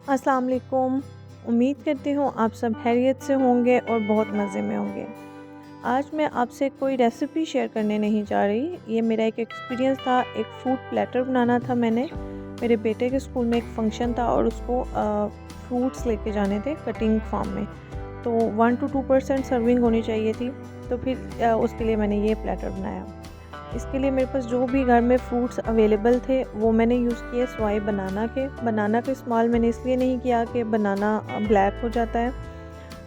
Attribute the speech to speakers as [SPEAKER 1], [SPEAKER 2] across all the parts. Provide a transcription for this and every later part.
[SPEAKER 1] अस्सलाम वालेकुम। उम्मीद करती हूँ आप सब खैरियत से होंगे और बहुत मज़े में होंगे। आज मैं आपसे कोई रेसिपी शेयर करने नहीं जा रही। ये मेरा एक एक्सपीरियंस था। एक फ्रूट प्लेटर बनाना था मैंने। मेरे बेटे के स्कूल में एक फ़ंक्शन था और उसको फ्रूट्स लेके जाने थे कटिंग फार्म में। तो 1 to 2% सर्विंग होनी चाहिए थी। तो फिर उसके लिए मैंने ये प्लेटर बनाया। इसके लिए मेरे पास जो भी घर में फ्रूट्स अवेलेबल थे वो मैंने यूज़ किए सिवाय बनाना का इस्तेमाल मैंने इसलिए नहीं किया कि बनाना ब्लैक हो जाता है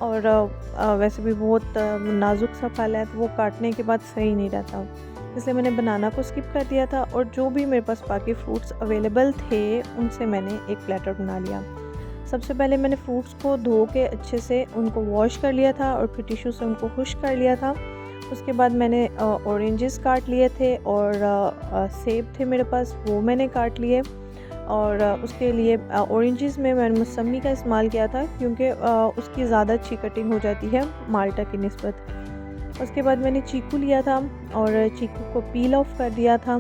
[SPEAKER 1] और वैसे भी बहुत नाजुक सा फल है तो वो काटने के बाद सही नहीं रहता, इसलिए मैंने बनाना को स्किप कर दिया था और जो भी मेरे पास बाकी फ्रूट्स अवेलेबल थे उनसे मैंने एक प्लेटर बना लिया। सबसे पहले मैंने फ्रूट्स को धो के अच्छे से उनको वॉश कर लिया था और फिर टिश्यू से उनको खुश्क कर लिया था। उसके बाद मैंने ऑरेंजेस काट लिए थे और सेब थे मेरे पास, वो मैंने काट लिए। और उसके लिए ऑरेंजेस में मैंने मौसमी का इस्तेमाल किया था क्योंकि उसकी ज़्यादा अच्छी कटिंग हो जाती है माल्टा की निस्बत। उसके बाद मैंने चीकू लिया था और चीकू को पील ऑफ कर दिया था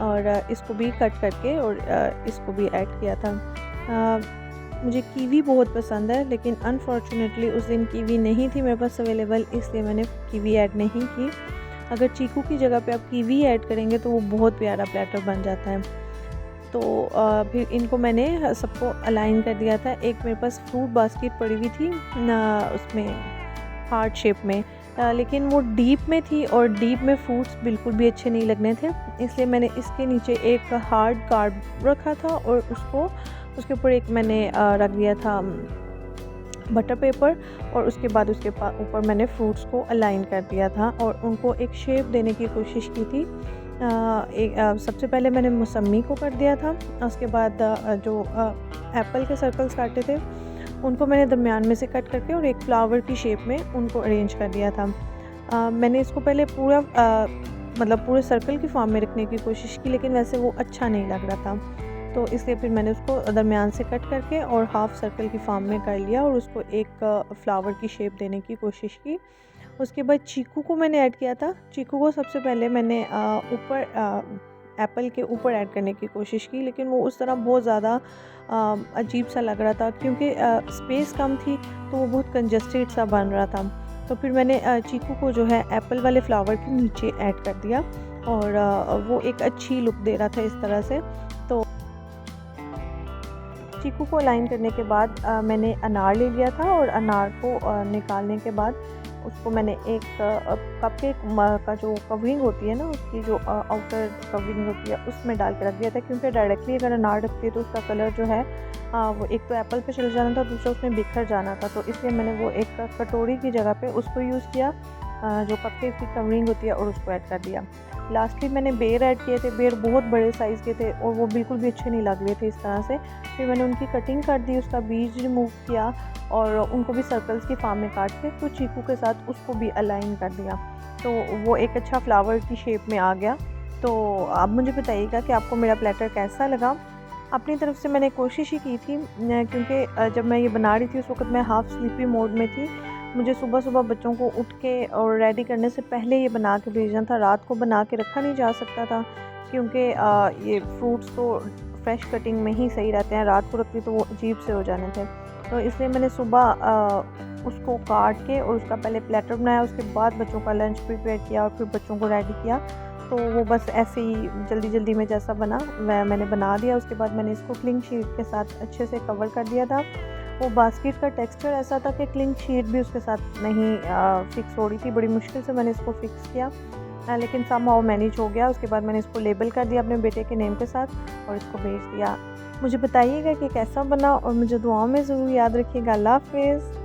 [SPEAKER 1] और इसको भी कट करके और इसको भी ऐड किया था। मुझे कीवी बहुत पसंद है लेकिन अनफॉर्चुनेटली उस दिन कीवी नहीं थी मेरे पास अवेलेबल, इसलिए मैंने कीवी ऐड नहीं की। अगर चीकू की जगह पे आप कीवी ऐड करेंगे तो वो बहुत प्यारा प्लेटर बन जाता है। तो फिर इनको मैंने सबको अलाइन कर दिया था। एक मेरे पास फ्रूट बास्केट पड़ी हुई थी ना, उसमें हार्ट शेप में, लेकिन वो डीप में थी और डीप में फ्रूट्स बिल्कुल भी अच्छे नहीं लगने थे, इसलिए मैंने इसके नीचे एक हार्ड कार्ड रखा था और उसके ऊपर एक मैंने रख दिया था बटर पेपर और उसके बाद उसके ऊपर मैंने फ्रूट्स को अलाइन कर दिया था और उनको एक शेप देने की कोशिश की थी। सबसे पहले मैंने मौसमी को कर दिया था, उसके बाद जो एप्पल के सर्कल्स काटे थे उनको मैंने दरमियान में से कट करके और एक फ्लावर की शेप में उनको अरेंज कर दिया था। मैंने इसको पहले पूरा मतलब पूरे सर्कल की फॉर्म में रखने की कोशिश की, लेकिन वैसे वो अच्छा नहीं लग रहा था, तो इसलिए फिर मैंने उसको दरमियान से कट करके और हाफ़ सर्कल की फॉर्म में कर लिया और उसको एक फ्लावर की शेप देने की कोशिश की। उसके बाद चीकू को मैंने ऐड किया था। चीकू को सबसे पहले मैंने ऊपर एप्पल के ऊपर ऐड करने की कोशिश की, लेकिन वो उस तरह बहुत ज़्यादा अजीब सा लग रहा था क्योंकि स्पेस कम थी, तो वो बहुत कंजस्टेड सा बन रहा था। तो फिर मैंने चीकू को जो है एप्पल वाले फ्लावर के नीचे ऐड कर दिया और वो एक अच्छी लुक दे रहा था इस तरह से। तो चीकू को अलाइन करने के बाद मैंने अनार ले लिया था और अनार को निकालने के बाद उसको मैंने एक कपकेक का जो कवरिंग होती है ना, उसकी जो आउटर कवरिंग होती है उसमें डाल के रख दिया था, क्योंकि डायरेक्टली अगर अनार रखती है तो उसका कलर जो है वो एक तो एप्पल पे चल जाना था, दूसरा उसमें बिखर जाना था, तो इसलिए मैंने वो एक कटोरी की जगह पे उसको यूज़ किया जो कपकेक की कवरिंग होती है और उसको ऐड कर दिया। लास्टली मैंने बेर ऐड किए थे। बेर बहुत बड़े साइज़ के थे और वो बिल्कुल भी अच्छे नहीं लग रहे थे इस तरह से। फिर मैंने उनकी कटिंग कर दी, उसका बीज रिमूव किया और उनको भी सर्कल्स की फॉर्म में काट के तो चीकू के साथ उसको भी अलाइन कर दिया, तो वो एक अच्छा फ्लावर की शेप में आ गया। तो आप मुझे बताइएगा कि आपको मेरा प्लेटर कैसा लगा। अपनी तरफ से मैंने कोशिश ही की थी क्योंकि जब मैं ये बना रही थी उस वक्त मैं हाफ़ स्लीपी मोड में थी। मुझे सुबह सुबह बच्चों को उठ के और रेडी करने से पहले ये बना के भेजना था। रात को बना के रखा नहीं जा सकता था क्योंकि ये फ्रूट्स तो फ्रेश कटिंग में ही सही रहते हैं, रात को रखती तो वो अजीब से हो जाने थे। तो इसलिए मैंने सुबह उसको काट के और उसका पहले प्लेटर बनाया, उसके बाद बच्चों का लंच प्रिपेयर किया और फिर बच्चों को रेडी किया। तो वो बस ऐसे ही जल्दी जल्दी में जैसा बना वह मैंने बना दिया। उसके बाद मैंने इसको क्लिंग शीट के साथ अच्छे से कवर कर दिया था। वो बास्केट का टेक्सचर ऐसा था कि क्लिंग शीट भी उसके साथ नहीं फ़िक्स हो रही थी, बड़ी मुश्किल से मैंने इसको फ़िक्स किया, लेकिन समहाउ मैनेज हो गया। उसके बाद मैंने इसको लेबल कर दिया अपने बेटे के नेम के साथ और इसको भेज दिया। मुझे बताइएगा कि कैसा बना और मुझे दुआओं में ज़रूर याद रखिएगा। अल्लाह हाफ़िज़।